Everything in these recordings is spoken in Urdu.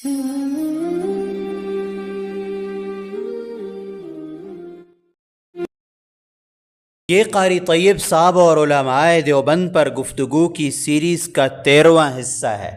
یہ قاری طیب صاحب اور علماء دیوبند پر گفتگو کی سیریز کا 13واں حصہ ہے۔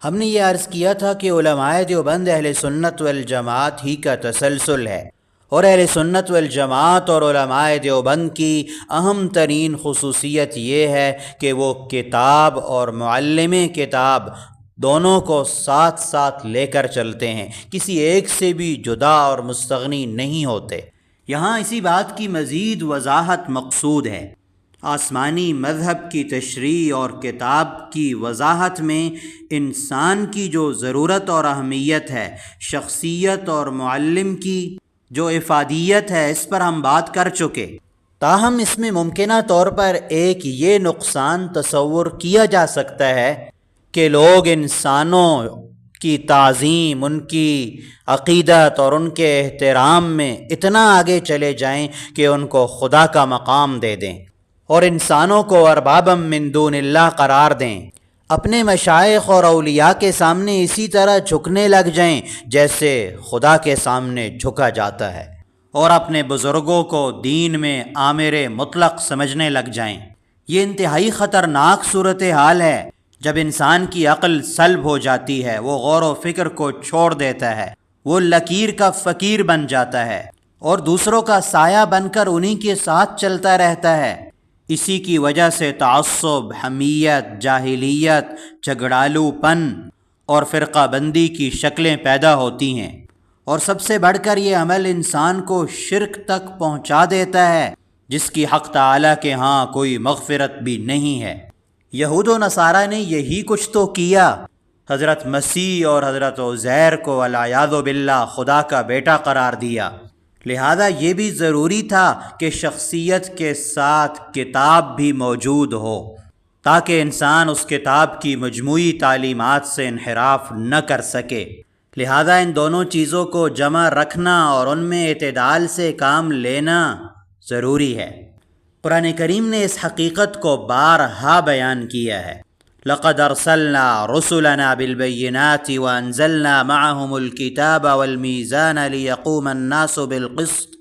ہم نے یہ عرض کیا تھا کہ علماء دیوبند اہل سنت والجماعت ہی کا تسلسل ہے، اور اہل سنت والجماعت اور علماء دیوبند کی اہم ترین خصوصیت یہ ہے کہ وہ کتاب اور معلم کتاب دونوں کو ساتھ ساتھ لے کر چلتے ہیں، کسی ایک سے بھی جدا اور مستغنی نہیں ہوتے۔ یہاں اسی بات کی مزید وضاحت مقصود ہے۔ آسمانی مذہب کی تشریح اور کتاب کی وضاحت میں انسان کی جو ضرورت اور اہمیت ہے، شخصیت اور معلم کی جو افادیت ہے، اس پر ہم بات کر چکے۔ تاہم اس میں ممکنہ طور پر ایک یہ نقصان تصور کیا جا سکتا ہے کہ لوگ انسانوں کی تعظیم، ان کی عقیدت اور ان کے احترام میں اتنا آگے چلے جائیں کہ ان کو خدا کا مقام دے دیں اور انسانوں کو اربابا من دون اللہ قرار دیں، اپنے مشائخ اور اولیاء کے سامنے اسی طرح جھکنے لگ جائیں جیسے خدا کے سامنے جھکا جاتا ہے، اور اپنے بزرگوں کو دین میں آمر مطلق سمجھنے لگ جائیں۔ یہ انتہائی خطرناک صورتحال ہے۔ جب انسان کی عقل سلب ہو جاتی ہے، وہ غور و فکر کو چھوڑ دیتا ہے، وہ لکیر کا فقیر بن جاتا ہے اور دوسروں کا سایہ بن کر انہی کے ساتھ چلتا رہتا ہے۔ اسی کی وجہ سے تعصب، حمیت، جاہلیت، جھگڑالو پن اور فرقہ بندی کی شکلیں پیدا ہوتی ہیں، اور سب سے بڑھ کر یہ عمل انسان کو شرک تک پہنچا دیتا ہے، جس کی حق تعالیٰ کے ہاں کوئی مغفرت بھی نہیں ہے۔ یہود و نصارہ نے یہی کچھ تو کیا، حضرت مسیح اور حضرت عزیر کو والعیاذ باللہ خدا کا بیٹا قرار دیا۔ لہذا یہ بھی ضروری تھا کہ شخصیت کے ساتھ کتاب بھی موجود ہو، تاکہ انسان اس کتاب کی مجموعی تعلیمات سے انحراف نہ کر سکے۔ لہذا ان دونوں چیزوں کو جمع رکھنا اور ان میں اعتدال سے کام لینا ضروری ہے۔ قرآن کریم نے اس حقیقت کو بارہا بیان کیا ہے۔ لقد ارسلنا رسلنا بالبینات وانزلنا معهم الکتاب والمیزان لیقوم الناس بالقسط۔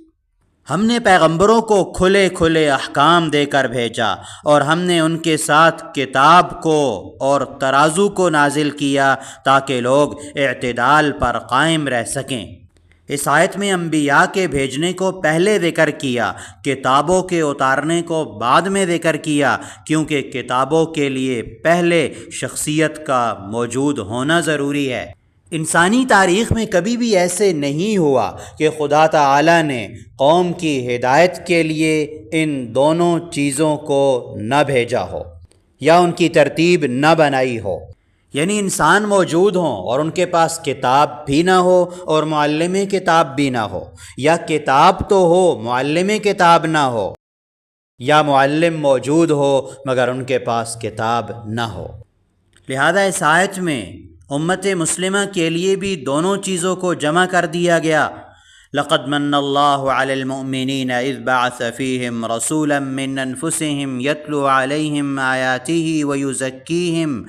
ہم نے پیغمبروں کو کھلے کھلے احکام دے کر بھیجا، اور ہم نے ان کے ساتھ کتاب کو اور ترازو کو نازل کیا تاکہ لوگ اعتدال پر قائم رہ سکیں۔ اس آیت میں انبیاء کے بھیجنے کو پہلے ذکر کیا، کتابوں کے اتارنے کو بعد میں ذکر کیا، کیونکہ کتابوں کے لیے پہلے شخصیت کا موجود ہونا ضروری ہے۔ انسانی تاریخ میں کبھی بھی ایسے نہیں ہوا کہ خدا تعالی نے قوم کی ہدایت کے لیے ان دونوں چیزوں کو نہ بھیجا ہو یا ان کی ترتیب نہ بنائی ہو، یعنی انسان موجود ہوں اور ان کے پاس کتاب بھی نہ ہو اور معلم کتاب بھی نہ ہو، یا کتاب تو ہو معلم کتاب نہ ہو، یا معلم موجود ہو مگر ان کے پاس کتاب نہ ہو۔ لہذا اس آیت میں امت مسلمہ کے لیے بھی دونوں چیزوں کو جمع کر دیا گیا۔ لقد من اللہ علی المؤمنین اذ بعث فیہم رسولا من انفسہم یتلو علیہم آیاتہ ویزکیہم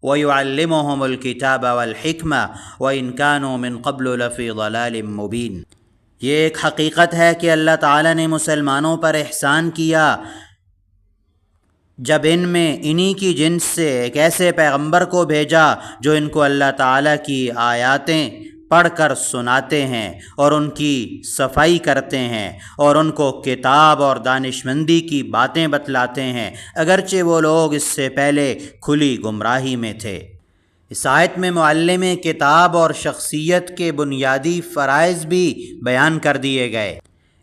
وَيُعَلِّمُهُمُ الْكِتَابَ وَالْحِكْمَةَ وَإِنْ كَانُوا مِنْ قَبْلُ لَفِي ضَلَالٍ مُبِينٍ۔ یہ ایک حقیقت ہے کہ اللہ تعالیٰ نے مسلمانوں پر احسان کیا جب ان میں انہی کی جنس سے ایک ایسے پیغمبر کو بھیجا جو ان کو اللہ تعالیٰ کی آیاتیں پڑھ کر سناتے ہیں اور ان کی صفائی کرتے ہیں اور ان کو کتاب اور دانشمندی کی باتیں بتلاتے ہیں، اگرچہ وہ لوگ اس سے پہلے کھلی گمراہی میں تھے۔ اس آیت میں معلم کتاب اور شخصیت کے بنیادی فرائض بھی بیان کر دیے گئے۔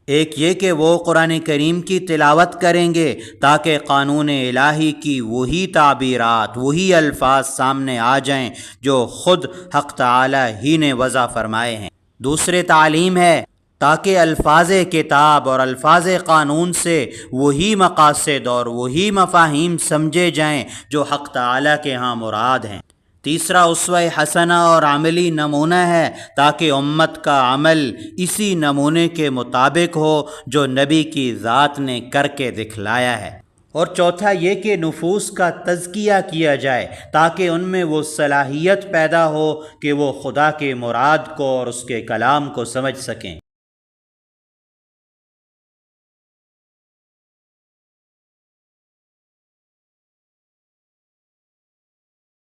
ایک یہ کہ وہ قرآن کریم کی تلاوت کریں گے تاکہ قانون الہی کی وہی تعبیرات، وہی الفاظ سامنے آ جائیں جو خود حق تعالی ہی نے وضع فرمائے ہیں۔ دوسرے تعلیم ہے تاکہ الفاظ کتاب اور الفاظ قانون سے وہی مقاصد اور وہی مفاہیم سمجھے جائیں جو حق تعالی کے ہاں مراد ہیں۔ تیسرا اسوہ حسنہ اور عملی نمونہ ہے تاکہ امت کا عمل اسی نمونے کے مطابق ہو جو نبی کی ذات نے کر کے دکھلایا ہے۔ اور چوتھا یہ کہ نفوس کا تزکیہ کیا جائے تاکہ ان میں وہ صلاحیت پیدا ہو کہ وہ خدا کے مراد کو اور اس کے کلام کو سمجھ سکیں۔